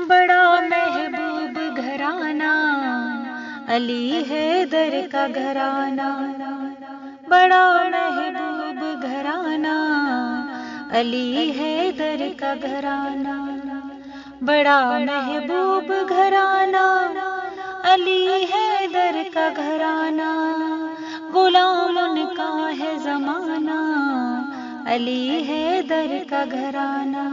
بڑا محبوب گھرانہ علی حیدر کا گھرانہ، بڑا محبوب گھرانہ علی حیدر کا گھرانہ، بڑا محبوب گھرانہ علی حیدر کا گھرانہ، غلام ان کا ہے زمانہ علی حیدر کا گھرانہ،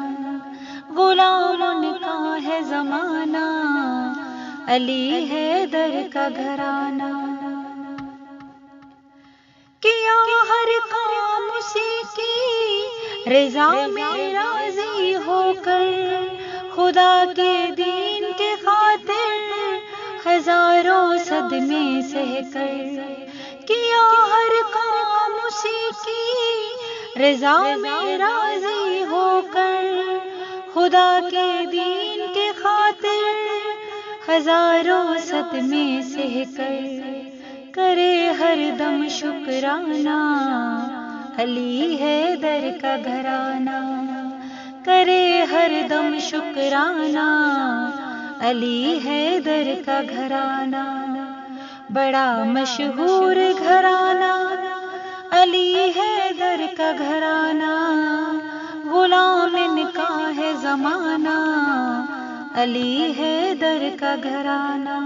غلام ان کا ہے زمانہ علی حیدر کا گھرانہ، کیا ہر کام اسی کی رضا میں راضی ہو کر، خدا کے دین کے خاطر ہزاروں صدمے سہ کر، کیا ہر کام اسی کی رضا میں راضی ہو کر، خدا کے دین کے خاطر ہزاروں صدمے سہ کر، کرے ہر دم شکرانہ علی حیدر کا گھرانہ، کرے ہر دم شکرانہ علی حیدر کا گھرانہ، بڑا مشہور گھرانہ علی حیدر کا گھرانہ، غلام ان کا ہے زمانہ علی حیدر کا گھرانہ،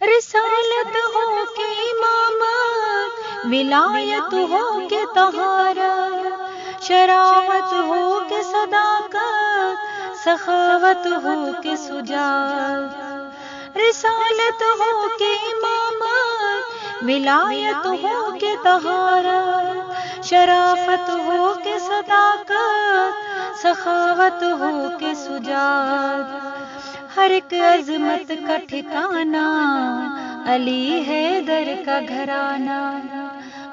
رسالت ہو کے امامت، ولایت ہو کے طہارت، شرافت ہو کے صداقت، سخاوت ہو کے شجاعت، رسالت ہو کے امامت، ولایت ہو کے طہارت، شرافت ہو کے صداقت، سخاوت ہو کے شجاعت، ہر ایک عظمت کا ٹھکانہ علی حیدر کا گھرانہ،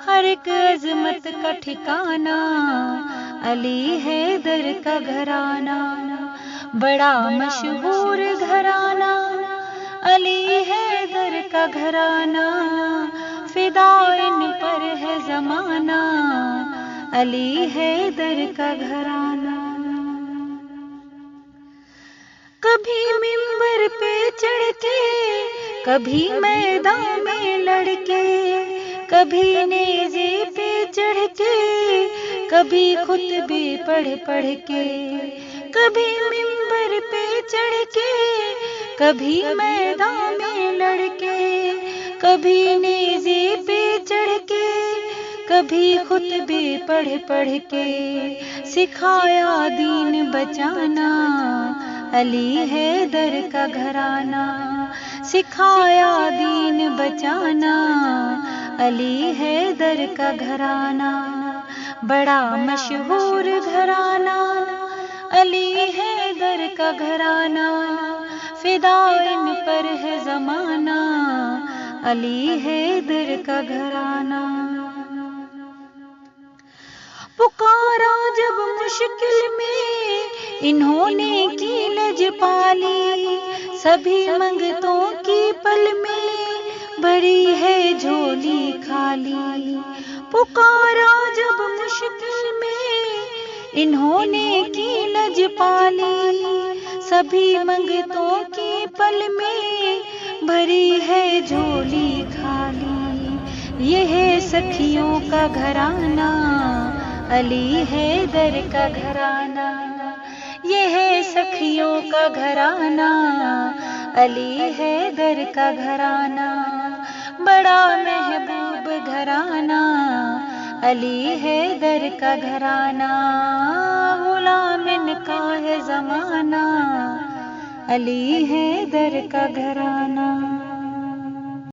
ہر ایک عظمت کا ٹھکانہ علی حیدر کا گھرانہ، بڑا مشہور گھرانہ علی حیدر کا گھرانہ، فدا ان پر ہے زمانہ علی حیدر کا گھرانہ، کبھی منبر پہ چڑھ کے، کبھی میدان میں لڑ کے، کبھی نیزے پہ چڑھ کے، کبھی خطبے پڑھ پڑھ کے، کبھی منبر پہ چڑھ کے، کبھی میدان میں لڑ کے، کبھی نیزے پہ چڑھ کے، کبھی خطبے پڑھ پڑھ کے، سکھایا دین بچانا علی حیدر کا گھرانہ، سکھایا دین بچانا علی حیدر کا گھرانہ، بڑا مشہور گھرانہ علی حیدر کا گھرانہ، فدا ان پر ہے زمانہ علی حیدر کا گھرانہ، پکارا جب مشکل میں انہوں نے کی لج پالی، سبھی منگتوں کی پل میں بھری ہے جھولی خالی، پکارا جب مشکل میں انہوں نے کی لج پالی، سبھی منگتوں کی پل میں بھری ہے جھولی خالی، یہ ہے سکھیوں کا گھرانہ علی حیدر کا گھرانہ، یہ ہے سکھیوں کا گھرانہ علی حیدر کا گھرانہ، بڑا محبوب گھرانہ علی حیدر کا گھرانہ، غلام ان کا ہے زمانہ علی حیدر کا گھرانہ۔